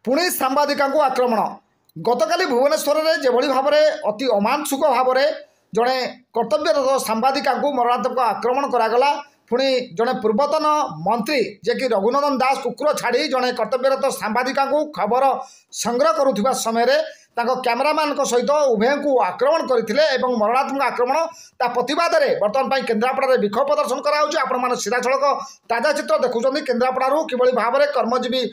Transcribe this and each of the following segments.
पुणी सांबादिका आक्रमण गतकाली भुवनेश्वर में जो भाव में अति अमानुषिक भाव में जड़े कर्तव्यरत सांबादिका मरणात्मक आक्रमण करागला। पुणी जड़े पूर्वतन मंत्री जे कि रघुनंदन दास कुकुर छाड़ी जड़े कर्तव्यरत सांबादिका खबर संग्रह करुवा समय कैमेरामैन सहित उभय को आक्रमण करते मरणात्मक आक्रमण ता प्रतिवाद में बर्तमान केन्द्रापड़ा विक्षोभ प्रदर्शन कराने सीधासख ताजा चित्र देखुं। केन्द्रापड़ा किभली भाव में कर्मजीवी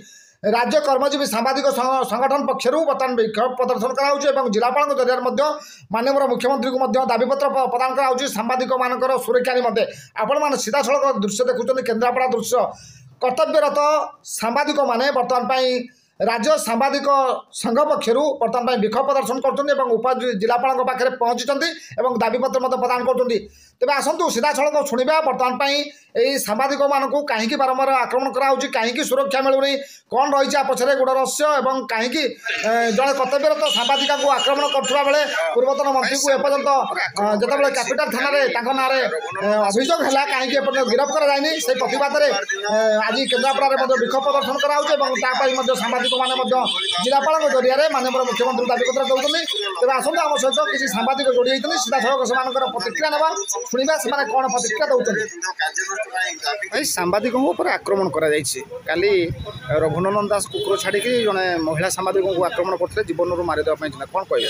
राज्य कर्मजीवी सांबादिक संगठन पक्षर बर्तमान विक्षोभ प्रदर्शन कराऊँ। जिलापाल जरिए माननीय मुख्यमंत्री को दाबीपत्र प्रदान कराऊँ सांबादिक मान सुरक्षा निमंते। आपण मैंने सीधासख दृश्य देखुं केन्द्रापड़ा दृश्य कर्तव्यरत सांबादिक माने बर्तमान राज्य सांबादिक संघ पक्षर बर्तमान विक्षोभ प्रदर्शन कर उप जिलापाल पाखे पहुंची दाबीपत्र प्रदान कर। तेज आसतु सीधासख शुणा बर्तमान यही सांबादिक मानक कहीं बारंबार आक्रमण कराऊँ, कहीं सुरक्षा मिलूनी, कौन रही पछरे गोड़ रहस्य और कहीं जड़े कर्तव्यरत सांबादिका को आक्रमण करुवा बेले पूर्वतन मंत्री को एपर्यंत जिते कैपिटाल थाना ना अभियोग है कहीं एपर्यंत गिरफ्त कराई से प्रतिवाद में आज केन्द्रापड़ा विक्षोभ प्रदर्शन कराऊँ। सांबादिक मैंने जिलापाल जरिए माननीय मुख्यमंत्री दाबीपत्र दौरान तेज आसतु आम सहित किसी सांबादिक जोड़ी होती सीधासख से प्रतिक्रिया ना शुणा से कौन प्रतिक्रिया दौरान। सांबादिक आक्रमण काली रघुनंदन दास कुकुर छाड़ी जड़े महिला सांबादिक को आक्रमण करते जीवन मारिदेवा चिंता कौन कह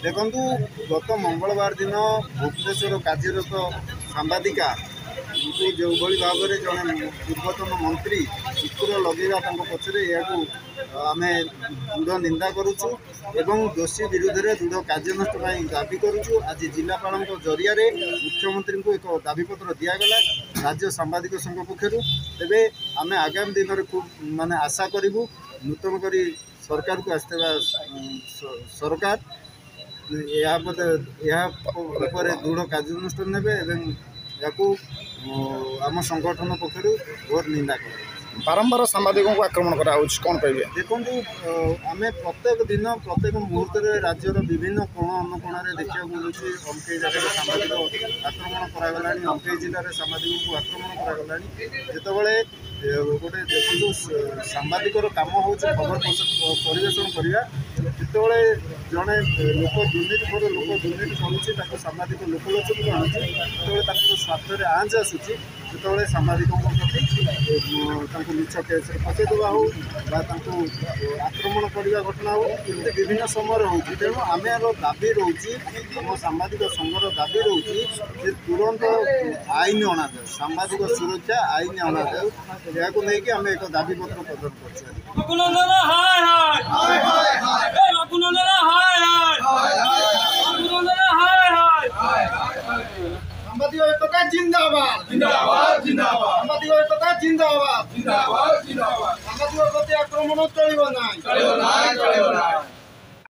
देखु गत मंगलवार दिन भुवनेश्वर कार्यरत सांबादिका जो भाव में जड़े पूर्वतन मंत्री कुकुर लगेगा पक्षरे या आम दृढ़ निंदा करुचु एवं दोषी विरुद्ध में दृढ़ कार्यानुष्ठान दाबी करुचु। आज जिलापाल जरिया मुख्यमंत्री को एक दाबीपत्र दिगला राज्य सांबादिक संघ पक्षर। तेरे आम आगामी दिन में खूब माने आशा करूँ नूतन करी सरकार को आसवा सरकार यापर दृढ़ कार्यानुष्ठान ने आम संगठन पक्षर घोर निंदा कर बारंबार सांबादिकों को आक्रमण करा कौन कहे। देखु आम प्रत्येक दिन प्रत्येक मुहूर्त राज्यर विभिन्न कोण अनुकोण देखा मिलूँ अमकई जगह सांबादिक आक्रमण करागला अमकई जिले में सांबादिक को आक्रमण करागला जितेबाला गोटे देखो सांबादिकर काम हो खबर परिवेशन करवा जितेबाला जड़े लोक दुर्नीति पर लोक दुर्नीति करुच्ची सांबादिक लोकलोचन को आणुच्छे जिते स्वार्थ आँच आसूँ जिते सांबादिकों प्रति मिछ केस फसईदेवा हो आक्रमण करने घटना हो विभिन्न समय होती। तेणु आम दाबी रोचे आम सांबादिक संघर दाबी रोचे तुरंत आईन अणा जाए सांबादिक सुरक्षा आईन अणा जाए या नहीं आम एक दाबीपत्र प्रदान सांबादिक एकता जिंदाबाद जिंदाबाद जिंदाबाद सांबादिक एकता जिंदाबाद जिंदाबाद जिंदाबाद सांबादिक प्रति आक्रमण चलिबो ना।